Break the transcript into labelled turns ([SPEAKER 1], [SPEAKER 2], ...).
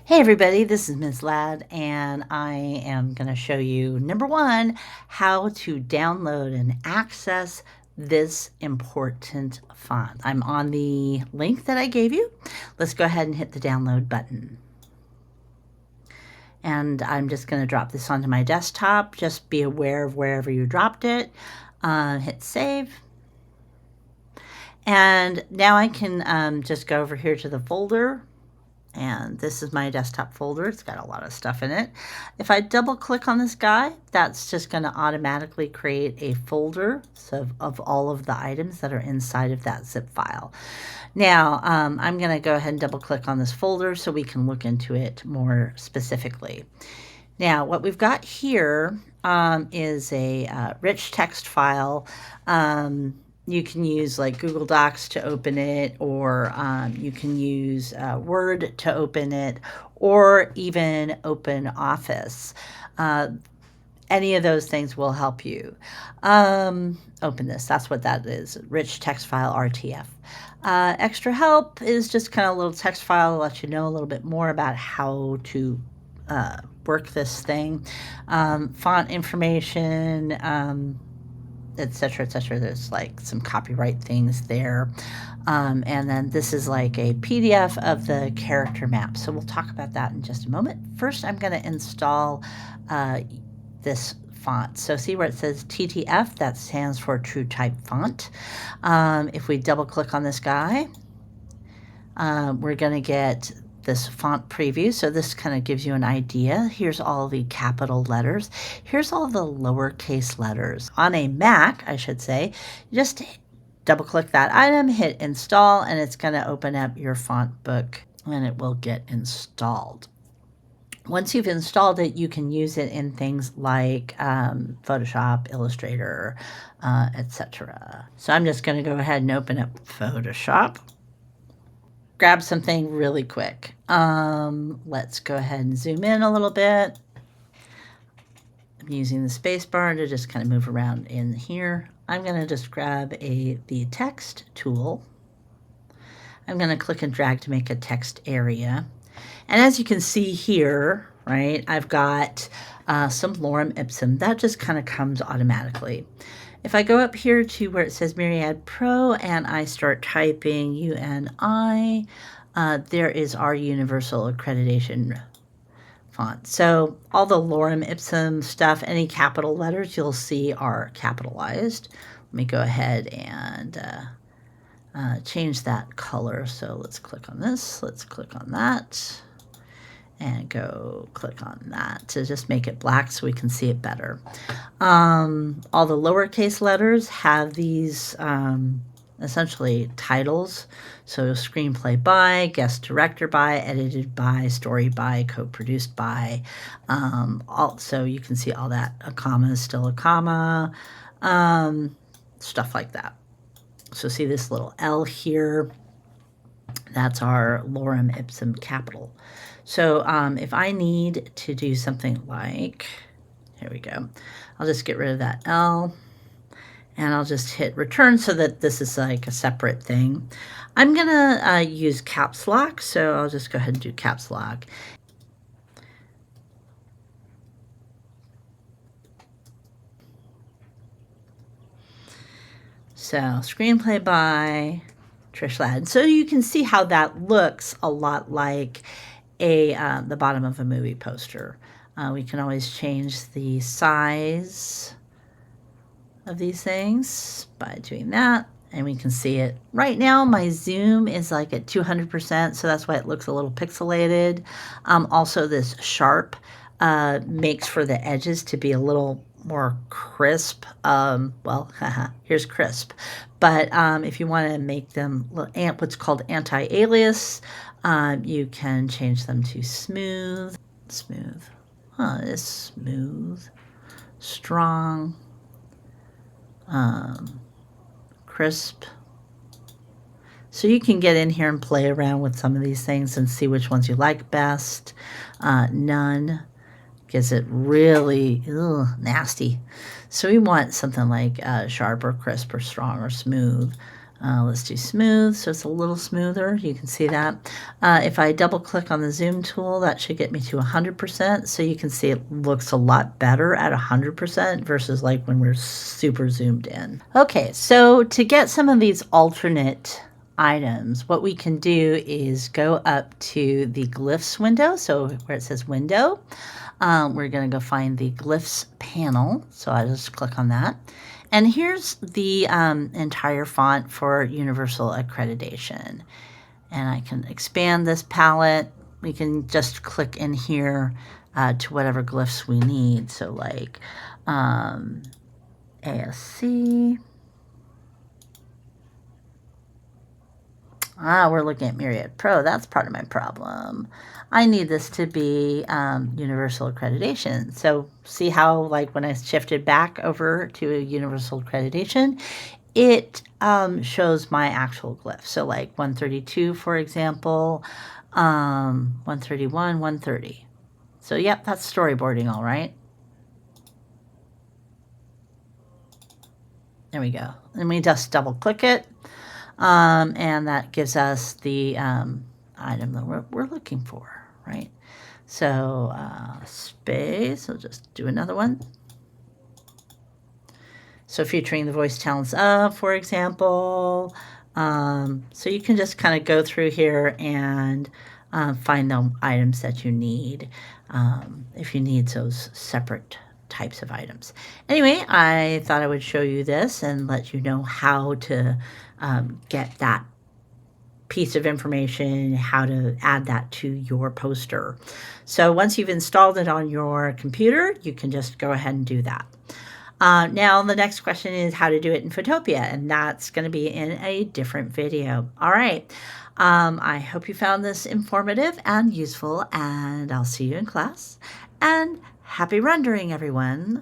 [SPEAKER 1] Hey everybody, this is Ms. Ladd, and I am going to show you, number one, how to download and access this important font. I'm on the link that I gave you. Let's go ahead and hit the download button. And I'm just going to drop this onto my desktop. Just be aware of wherever you dropped it. Hit save. And now I can just go over here to the folder. And this is my desktop folder. It's got a lot of stuff in it. If I double click on this guy, that's just going to automatically create a folder of all of the items that are inside of that zip file. Now, I'm going to go ahead and double click on this folder so we can look into it more specifically. Now, what we've got here is a rich text file. You can use like Google Docs to open it, or you can use Word to open it, or even Open Office. Any of those things will help you. Open this, that's what that is, rich text file, RTF. Extra help is just kind of a little text file to let you know a little bit more about how to work this thing. Font information, etc., etc. There's like some copyright things there. And then this is like a PDF of the character map. So we'll talk about that in just a moment. First, I'm going to install this font. So see where it says TTF, that stands for True Type Font. If we double click on this guy, we're going to get this font preview. So this kind of gives you an idea. Here's all the capital letters. Here's all the lowercase letters. On a Mac, I should say, just double click that item, hit install, and it's going to open up your font book and it will get installed. Once you've installed it, you can use it in things like Photoshop, Illustrator, etc. So I'm just going to go ahead and open up Photoshop. Grab something really quick. Let's go ahead and zoom in a little bit. I'm using the space bar to just kind of move around in here. I'm going to just grab the text tool. I'm going to click and drag to make a text area. And as you can see here, right, I've got some lorem ipsum. That just kind of comes automatically. If I go up here to where it says Myriad Pro and I start typing UNI, there is our universal accreditation font. So all the lorem ipsum stuff, any capital letters you'll see are capitalized. Let me go ahead and change that color. So let's click on this, let's click on that, and go click on that to just make it black so we can see it better. All the lowercase letters have these essentially titles. So screenplay by, guest director by, edited by, story by, co-produced by. So you can see all that. A comma is still a comma, stuff like that. So see this little L here? That's our lorem ipsum capital. So if I need to do something like, here we go, I'll just get rid of that L and I'll just hit return so that this is like a separate thing. I'm gonna use caps lock, so I'll just go ahead and do caps lock. So screenplay by Trish Ladd. So you can see how that looks a lot like the bottom of a movie poster. We can always change the size of these things by doing that, and we can see it. Right now my zoom is like at 200%, so that's why it looks a little pixelated. Also this sharp makes for the edges to be a little more crisp. Well, here's crisp. But if you want to make them what's called anti-alias, you can change them to smooth. Smooth. It is smooth. Strong. Crisp. So you can get in here and play around with some of these things and see which ones you like best. None gives it really nasty. So we want something like sharp or crisp or strong or smooth. Let's do smooth, so it's a little smoother. You can see that. If I double click on the zoom tool, that should get me to 100%. So you can see it looks a lot better at 100% versus like when we're super zoomed in. Okay, so to get some of these alternate items, what we can do is go up to the glyphs window. So where it says window, we're going to go find the glyphs panel. So I just click on that. And here's the entire font for Universal Accreditation. And I can expand this palette. We can just click in here to whatever glyphs we need. So like ASC. We're looking at Myriad Pro. That's part of my problem. I need this to be Universal Accreditation. So see how like when I shifted back over to Universal Accreditation, it shows my actual glyph. So like 132, for example, 131, 130. So yep, that's storyboarding, all right. There we go. And we just double click it. And that gives us the item that we're looking for, right? So space, I'll just do another one. So featuring the voice talents of, for example. So you can just kind of go through here and find the items that you need if you need those separate types of items. Anyway, I thought I would show you this and let you know how to get that piece of information, how to add that to your poster. So once you've installed it on your computer, you can just go ahead and do that. Now, the next question is how to do it in Photopea, and that's going to be in a different video. All right. I hope you found this informative and useful, and I'll see you in class. And happy rendering, everyone.